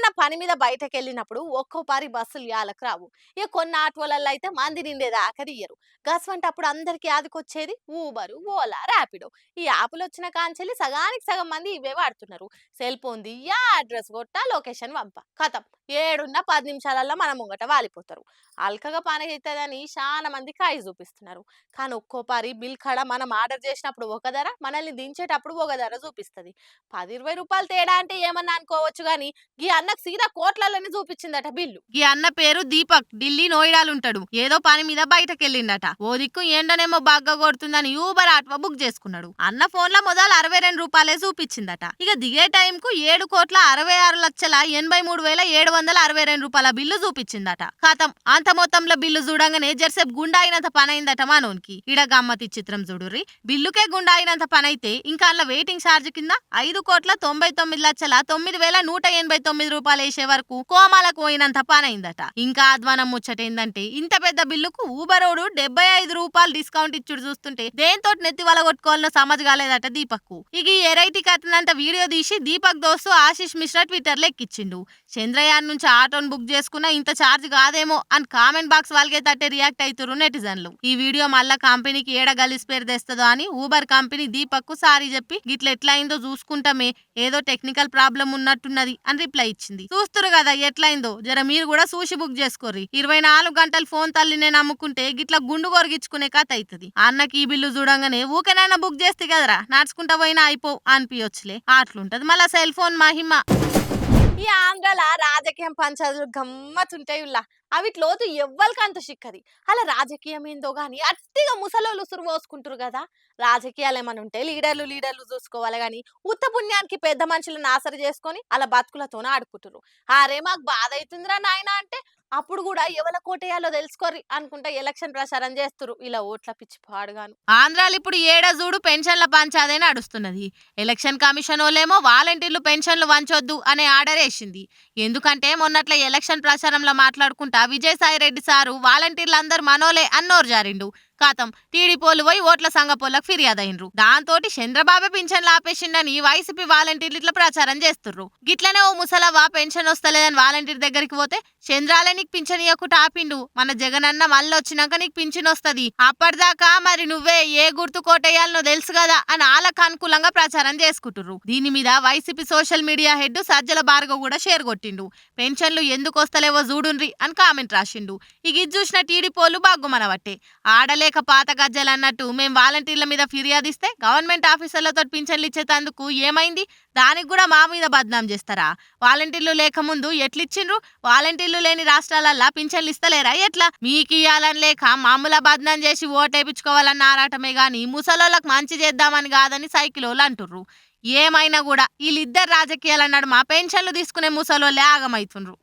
ఏదైనా పని మీద బయటకెళ్ళినప్పుడు ఒక్కో పారి బస్సులు యాలకు రావు. ఇక కొన్ని ఆటోలలో అయితే మంది నిండేదాకా తీయరు. గసువంటప్పుడు అందరికి యాదికొచ్చేది ఊబరు, ఓలా, ర్యాపిడో. ఈ యాపులు వచ్చిన కాంచెల్లి సగానికి సగం మంది ఇవే వాడుతున్నారు. సెల్ ఫోన్ దియ్యా, అడ్రస్ కొట్టా, లొకేషన్ పంప కథం. ఏడున్న 10 నిమిషాలలో మన ముంగట వాలిపోతారు. అల్కగా పని అవుతుందని చాలా మంది కాయి చూపిస్తున్నారు. కానీ ఒక్కో పారి బిల్ కాడ మనం ఆర్డర్ చేసినప్పుడు ఒక ధర, మనల్ని దించేటప్పుడు ఒక ధర చూపిస్తుంది. 10-20 రూపాయలు తేడా అంటే ఏమన్నా అనుకోవచ్చు గాని ఈ అన్నకు సీదా కోట్లలోనే చూపించిందట బిల్లు. ఈ అన్న పేరు దీపక్, ఢిల్లీ నోయిడాలుంటాడు. ఏదో పని మీద బయటకెళ్ళిండట. ఓ దిక్కు ఎండనేమో బాగా కొడుతుందని యూబర్ ఆటో బుక్ చేసుకున్నాడు. అన్న ఫోన్ లో మొదలు 62 రూపాయలే చూపించిందట. ఇక దిగే టైం కు 7,66,83,762 రూపాయల బిల్లు చూపించిందట. ఖాతం అంత మొత్తంలో బిల్లు చూడంగానే జర్సేపు గుండా అయినంత పని అయిందట మనోనికి. ఇడ గమ్మతి చిత్రం చూడుర్రి. బిల్లుకే గుండా అయినంత పని అయితే ఇంకా అలా వెయిటింగ్ ఛార్జ్ కింద 5,99,09,189 రూపాయలు వేసే వరకు కోమాలకు పోయినంత పని అయిందట. ఇంకా అధ్వానం ముచ్చటేందంటే ఇంత పెద్ద బిల్లుకు ఊబరోడు 75 రూపాయలు డిస్కౌంట్ ఇచ్చుడు చూస్తుంటే దేంతో నెత్తి వల కొట్టుకోవాలనో సమజ్ కాలేదట దీపక్. ఇక ఈ ఎరైటీ కట్టినంత వీడియో తీసి దీపక్ దోస్తు ఆశిష్ మిశ్రా ట్విట్టర్ లో ఎక్కిచ్చిండు. చంద్రయాన్ నుంచి ఆటోను బుక్ చేసుకున్నా ఇంత ఛార్జ్ కాదేమో అని కామెంట్ బాక్స్ వాళ్ళకే తట్టే రియాక్ట్ అవుతున్నారు నెటిజన్లు. ఈ వీడియో మళ్ళా కంపెనీకి ఏడ గలిసి పేరు తెస్తుందో అని ఊబర్ కంపెనీ దీపక్ కు సారీ చెప్పి గిట్ల ఎట్లా అయిందో చూసుకుంటామే, ఏదో టెక్నికల్ ప్రాబ్లం ఉన్నట్టున్నది అని రిప్లై ఇచ్చింది. చూస్తురు కదా ఎట్లయిందో, జర మీరు కూడా చూసి బుక్ చేసుకోర్రి. 24 గంటలు ఫోన్ తల్లినే నమ్ముకుంటే గిట్ల గుండు కొరిగించుకునే కథ అవుతుంది. అన్నకి ఈ బిల్లు చూడంగానే ఊకెనైనా బుక్ చేస్తే కదరా నడుచుకుంటా పోయినా అయిపో అనిపించచ్చులే. అట్లుంటది మళ్ళా సెల్ ఫోన్ మహిమ. ఈ ఆంధ్రాల రాజకీయం పంచాయతీలు గమ్మతుంటాయి. అవిట్లోతు ఎవ్వరికి అంత చిక్కది. అలా రాజకీయం ఏందో గాని అట్టిగా ముసలోళ్ళు ఉసురు పోసుకుంటారు కదా. రాజకీయాలు ఏమైనా ఉంటే లీడర్లు చూసుకోవాలి గాని ఉత్త పుణ్యానికి పెద్ద మనుషులను ఆసరి చేసుకొని అలా బతుకులతోనే ఆడుకుంటారు. అరే మాకు బాధ అవుతుందిరా నాయన అంటే అప్పుడు కూడా ఎవల కోటేయాలో తెలుసుకోరి అనుకుంటా ఎలక్షన్ ప్రచారం చేస్తురు. ఇలా ఓట్ల పిచ్చి పాడుగాను. ఆంధ్రాలు ఇప్పుడు ఏడ చూడు పెన్షన్ల పంచాదే నడుస్తున్నది. ఎలక్షన్ కమిషన్ వాళ్ళేమో వాలంటీర్లు పెన్షన్లు వంచొద్దు అనే ఆర్డర్ వేసింది. ఎందుకంటే మొన్నట్ల ఎలక్షన్ ప్రచారంలో మాట్లాడుకుంటా విజయసాయి రెడ్డి సారు వాలంటీర్లు అందరు మనోలే అన్నోరు జారిండు. ఖాతం టీడీపోలు పోయి ఓట్ల సంఘపోలకు ఫిర్యాదైనరు. దాంతో చంద్రబాబు పింఛన్లు ఆపేసిండని వైసీపీ వాలంటీర్లు ఇట్లా ప్రచారం చేస్తుర్రు. గిట్లనే ఓ ముసలవ్వ పెన్షన్ వస్తలేదని వాలంటీర్ దగ్గరికి పోతే చంద్రాలే నీకు పింఛన్ ఇవ్వకుండా ఆపిండు, మన జగనన్న మళ్ళీ వచ్చినాక నీకు పింఛన్ వస్తది, అప్పటిదాకా మరి నువ్వే ఏ గుర్తు కోటేయాలనో తెలుసు కదా అని వాళ్ళకు అనుకూలంగా ప్రచారం చేసుకుంటుర్రు. దీని మీద YCP social media head Sajjala Bhargav కూడా షేర్ కొట్టిండు. పెన్షన్లు ఎందుకు వస్తలేవో చూడుండ్రి అని కామెంట్ రాసిండు. ఇక ఇది చూసిన టీడీపోలు బాగుమనవట్టే. ఆడలేక పాత గజ్జలు అన్నట్టు మేము వాలంటీర్ల మీద ఫిర్యాదిస్తే గవర్నమెంట్ ఆఫీసర్లతో పింఛన్లు ఇచ్చేటందుకు ఏమైంది, దానికి కూడా మా మీద బద్నాం చేస్తారా? వాలంటీర్లు లేక ముందు ఎట్లిచ్చిండ్రు, వాలంటీర్లు లేని రాష్ట్రాలల్లా పింఛన్లు ఇస్తలేరా ఎట్లా? మీకు ఇయ్యాలని లేక మామూలు బద్నాం చేసి ఓటేపించుకోవాలన్న ఆరాటమే గాని ముసలోళ్ళకి మంచి చేద్దామని కాదని సైకిలోళ్ళు అంటుర్రు. ఏమైనా కూడా వీళ్ళిద్దరు రాజకీయాలు అన్నాడు మా పెన్షన్లు తీసుకునే ముసలోళ్ళే ఆగమైతుండ్రు.